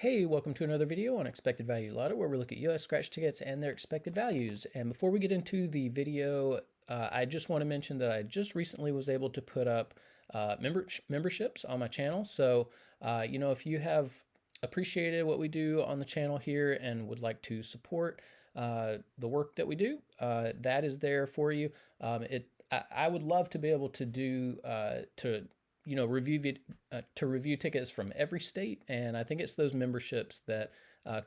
Hey, welcome to another video on Expected Value Lotto, where we look at US scratch tickets and their expected values. And before we get into the video, I just want to mention that I just recently was able to put up memberships on my channel. So, if you have appreciated what we do on the channel here and would like to support the work that we do, that is there for you. I would love to be able to do to review tickets from every state, and I think it's those memberships that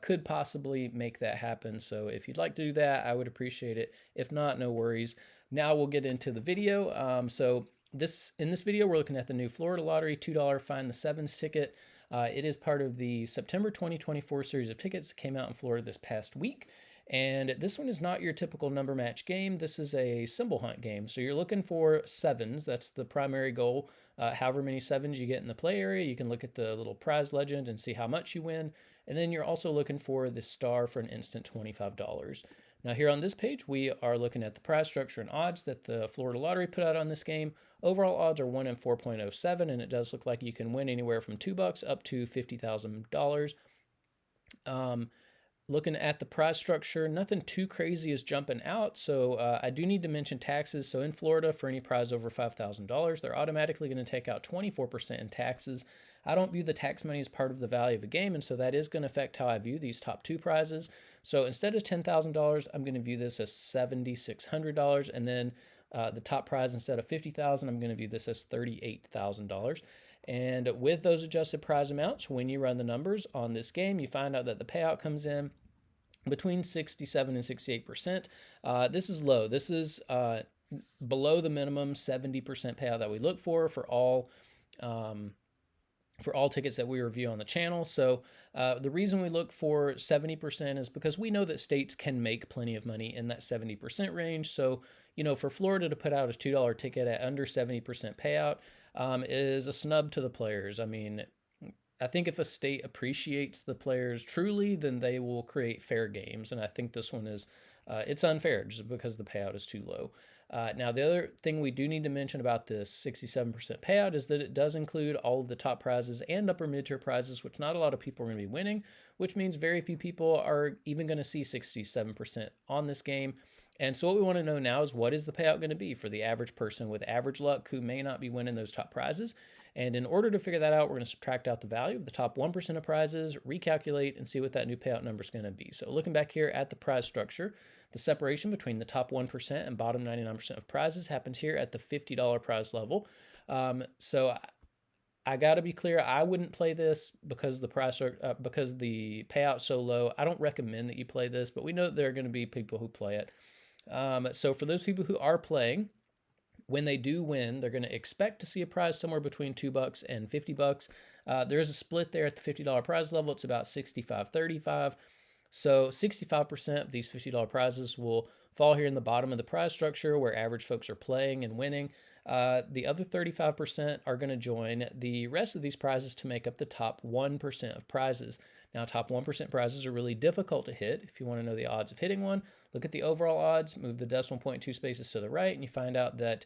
could possibly make that happen. So if you'd like to do that, I would appreciate it. If not, no worries. Now we'll get into the video. In this video, we're looking at the new Florida Lottery $2 Find the Sevens ticket. It is part of the September 2024 series of tickets that came out in Florida this past week. And this one is not your typical number match game. This is a symbol hunt game. So you're looking for sevens. That's the primary goal. However many sevens you get in the play area, you can look at the little prize legend and see how much you win. And then you're also looking for the star for an instant $25. Now here on this page, we are looking at the prize structure and odds that the Florida Lottery put out on this game. Overall odds are 1 in 4.07, and it does look like you can win anywhere from $2 up to $50,000. Looking at the prize structure, nothing too crazy is jumping out. So I do need to mention taxes. So in Florida, for any prize over $5,000, they're automatically going to take out 24% in taxes. I don't view the tax money as part of the value of a game, and so that is going to affect how I view these top two prizes. So instead of $10,000, I'm going to view this as $7,600, and then the top prize, instead of $50,000, I'm going to view this as $38,000. And with those adjusted prize amounts, when you run the numbers on this game, you find out that the payout comes in between 67 and 68%. This is low. This is below the minimum 70% payout that we look for all tickets that we review on the channel. So the reason we look for 70% is because we know that states can make plenty of money in that 70% range. So, for Florida to put out a $2 ticket at under 70% payout is a snub to the players. I mean, I think if a state appreciates the players truly, then they will create fair games. And I think this one is, it's unfair just because the payout is too low. Now, the other thing we do need to mention about this 67% payout is that it does include all of the top prizes and upper mid-tier prizes, which not a lot of people are going to be winning, which means very few people are even going to see 67% on this game. And so what we want to know now is, what is the payout going to be for the average person with average luck who may not be winning those top prizes? And in order to figure that out, we're going to subtract out the value of the top 1% of prizes, recalculate, and see what that new payout number is going to be. So looking back here at the prize structure, the separation between the top 1% and bottom 99% of prizes happens here at the $50 prize level. So I got to be clear, I wouldn't play this because the payout's so low. I don't recommend that you play this, but we know that there are going to be people who play it. So for those people who are playing, when they do win, they're going to expect to see a prize somewhere between $2 and $50. There is a split there at the $50 prize level. It's about 65-35. So 65% of these $50 prizes will fall here in the bottom of the prize structure where average folks are playing and winning. The other 35% are going to join the rest of these prizes to make up the top 1% of prizes. Now, top 1% prizes are really difficult to hit. If you want to know the odds of hitting one, look at the overall odds, move the decimal point 2 spaces to the right, and you find out that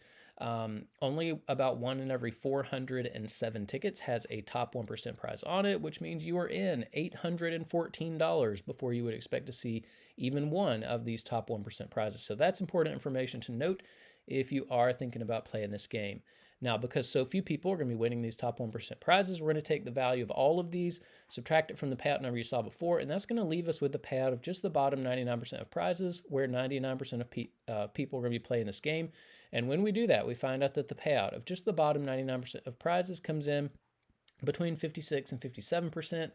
only about 1 in every 407 tickets has a top 1% prize on it, which means you are in $814 before you would expect to see even one of these top 1% prizes. So that's important information to note if you are thinking about playing this game. Now, because so few people are going to be winning these top 1% prizes, we're going to take the value of all of these, subtract it from the payout number you saw before, and that's going to leave us with the payout of just the bottom 99% of prizes, where 99% of people are going to be playing this game. And when we do that, we find out that the payout of just the bottom 99% of prizes comes in between 56 and 57%.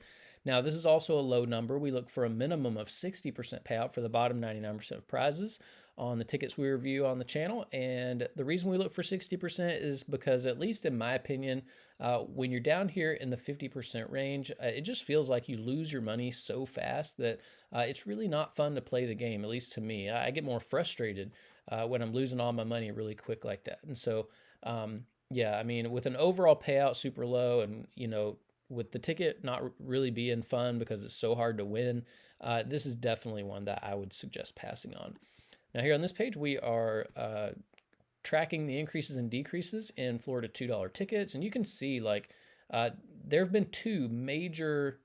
Now, this is also a low number. We look for a minimum of 60% payout for the bottom 99% of prizes on the tickets we review on the channel. And the reason we look for 60% is because, at least in my opinion, when you're down here in the 50% range, it just feels like you lose your money so fast that it's really not fun to play the game, at least to me. I get more frustrated when I'm losing all my money really quick like that. And so, yeah, I mean, with an overall payout super low, and, with the ticket not really being fun because it's so hard to win, this is definitely one that I would suggest passing on. Now, here on this page, we are tracking the increases and decreases in Florida $2 tickets, and you can see, there have been two major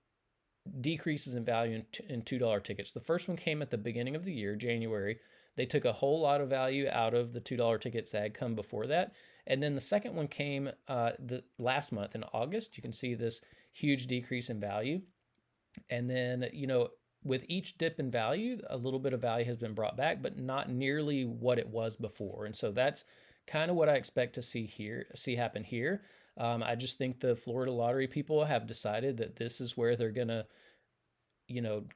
decreases in value in $2 tickets. The first one came at the beginning of the year, January. They took a whole lot of value out of the $2 tickets that had come before that. And then the second one came the last month in August. You can see this huge decrease in value. And then, with each dip in value, a little bit of value has been brought back, but not nearly what it was before. And so that's kind of what I expect to see happen here. I just think the Florida lottery people have decided that this is where they're gonna,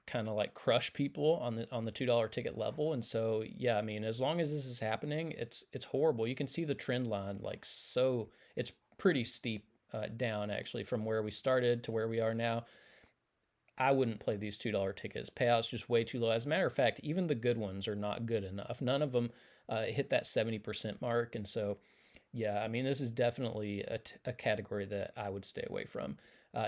kind of like crush people on the $2 ticket level. And so, yeah, I mean, as long as this is happening, it's horrible. You can see the trend line, it's pretty steep down actually from where we started to where we are now. I wouldn't play these $2 tickets. Payout's just way too low. As a matter of fact, even the good ones are not good enough. None of them hit that 70% mark. And so, yeah, I mean, this is definitely a category that I would stay away from.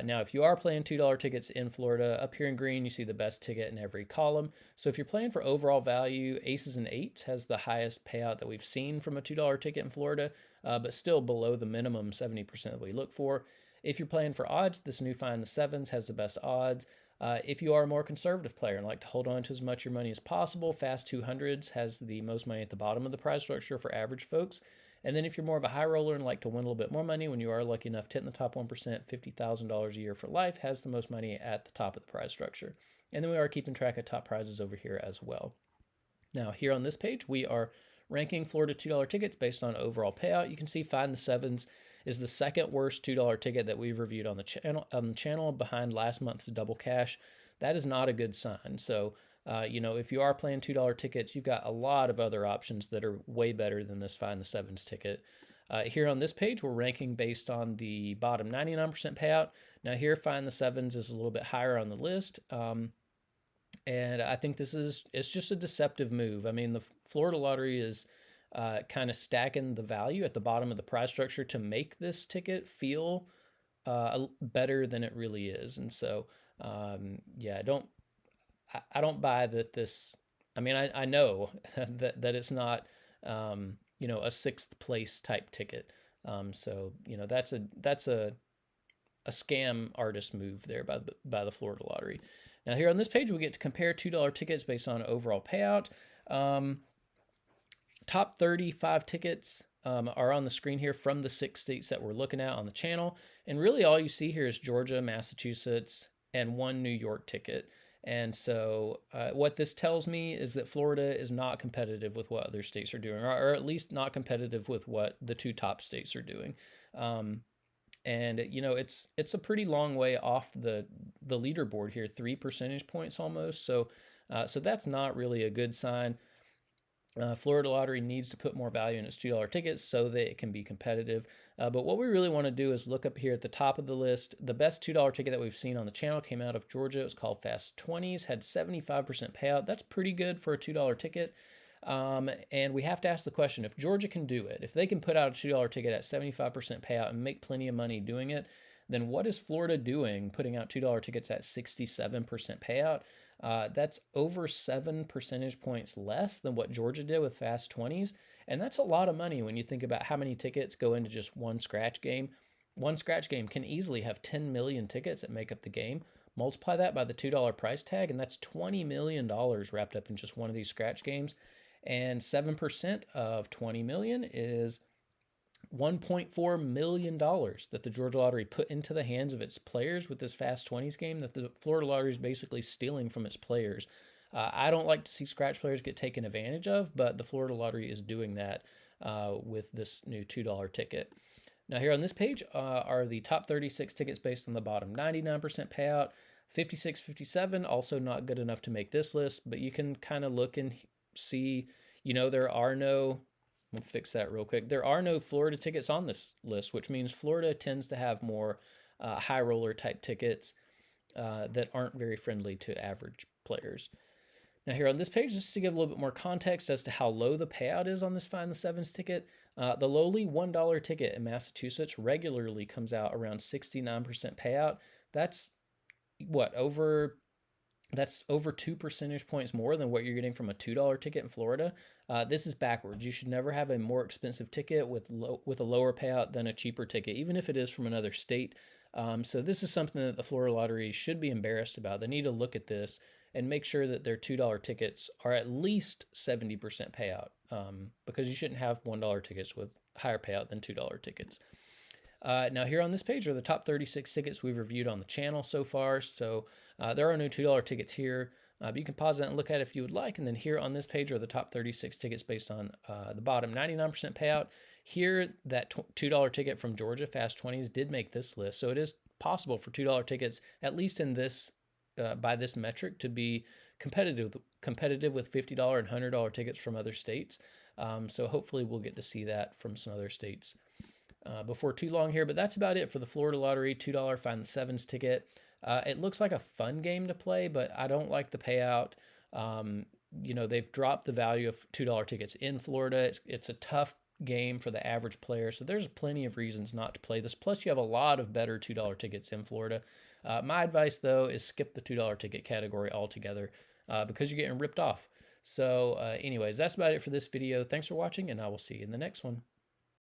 Now, if you are playing $2 tickets in Florida, up here in green, you see the best ticket in every column. So if you're playing for overall value, aces and eights has the highest payout that we've seen from a $2 ticket in Florida, but still below the minimum 70% that we look for. If you're playing for odds, this new Find the Sevens has the best odds. If you are a more conservative player and like to hold on to as much of your money as possible, Fast 200s has the most money at the bottom of the prize structure for average folks. And then if you're more of a high roller and like to win a little bit more money when you are lucky enough to hit in the top 1%, $50,000 a year for life has the most money at the top of the prize structure. And then we are keeping track of top prizes over here as well. Now, here on this page, we are ranking Florida $2 tickets based on overall payout. You can see Find the Sevens is the second worst $2 ticket that we've reviewed on the channel behind last month's Double Cash. That is not a good sign. So, if you are playing $2 tickets, you've got a lot of other options that are way better than this Find the Sevens ticket. Here on this page, we're ranking based on the bottom 99% payout. Now here, Find the Sevens is a little bit higher on the list. And I think it's just a deceptive move. I mean, the Florida lottery is kind of stacking the value at the bottom of the prize structure to make this ticket feel better than it really is. And so, I don't buy that this. I mean, I know that it's not, a sixth place type ticket. So that's a scam artist move there by the Florida lottery. Now here on this page, we get to compare $2 tickets based on overall payout. Top 35 tickets are on the screen here from the 6 states that we're looking at on the channel. And really all you see here is Georgia, Massachusetts, and 1 New York ticket. And so what this tells me is that Florida is not competitive with what other states are doing, or at least not competitive with what the 2 top states are doing. And it's a pretty long way off the leaderboard here, 3 percentage points almost. So that's not really a good sign. Florida Lottery needs to put more value in its $2 tickets so that it can be competitive. But what we really want to do is look up here at the top of the list. The best $2 ticket that we've seen on the channel came out of Georgia. It was called Fast 20s, had 75% payout. That's pretty good for a $2 ticket. And we have to ask the question, if Georgia can do it, if they can put out a $2 ticket at 75% payout and make plenty of money doing it, then what is Florida doing putting out $2 tickets at 67% payout? That's over 7 percentage points less than what Georgia did with Fast 20s. And that's a lot of money when you think about how many tickets go into just one scratch game. One scratch game can easily have 10 million tickets that make up the game. Multiply that by the $2 price tag, and that's $20 million wrapped up in just one of these scratch games. And 7% of 20 million is $1.4 million that the Georgia Lottery put into the hands of its players with this Fast 20s game that the Florida Lottery is basically stealing from its players. I don't like to see scratch players get taken advantage of, but the Florida Lottery is doing that with this new $2 ticket. Now here on this page are the top 36 tickets based on the bottom 99% payout. 56, 57, also not good enough to make this list, but you can kind of look and see, there are no, we'll fix that real quick. There are no Florida tickets on this list, which means Florida tends to have more high roller type tickets that aren't very friendly to average players. Now here on this page, just to give a little bit more context as to how low the payout is on this Find the Sevens ticket, the lowly $1 ticket in Massachusetts regularly comes out around 69% payout. That's over 2 percentage points more than what you're getting from a $2 ticket in Florida. This is backwards. You should never have a more expensive ticket with a lower payout than a cheaper ticket, even if it is from another state. So this is something that the Florida Lottery should be embarrassed about. They need to look at this and make sure that their $2 tickets are at least 70% payout, because you shouldn't have $1 tickets with higher payout than $2 tickets. Now here on this page are the top 36 tickets we've reviewed on the channel so far. So there are no $2 tickets here, but you can pause that and look at it if you would like. And then here on this page are the top 36 tickets based on the bottom 99% payout. Here, that $2 ticket from Georgia, Fast 20s, did make this list. So it is possible for $2 tickets, at least in this by this metric, to be competitive with $50 and $100 tickets from other states. So hopefully we'll get to see that from some other states before too long here. But that's about it for the Florida Lottery $2 Find the Sevens ticket. It looks like a fun game to play, but I don't like the payout. They've dropped the value of $2 tickets in Florida. It's a tough game for the average player, so there's plenty of reasons not to play this. Plus, you have a lot of better $2 tickets in Florida. My advice, though, is skip the $2 ticket category altogether because you're getting ripped off. So anyways, that's about it for this video. Thanks for watching, and I will see you in the next one.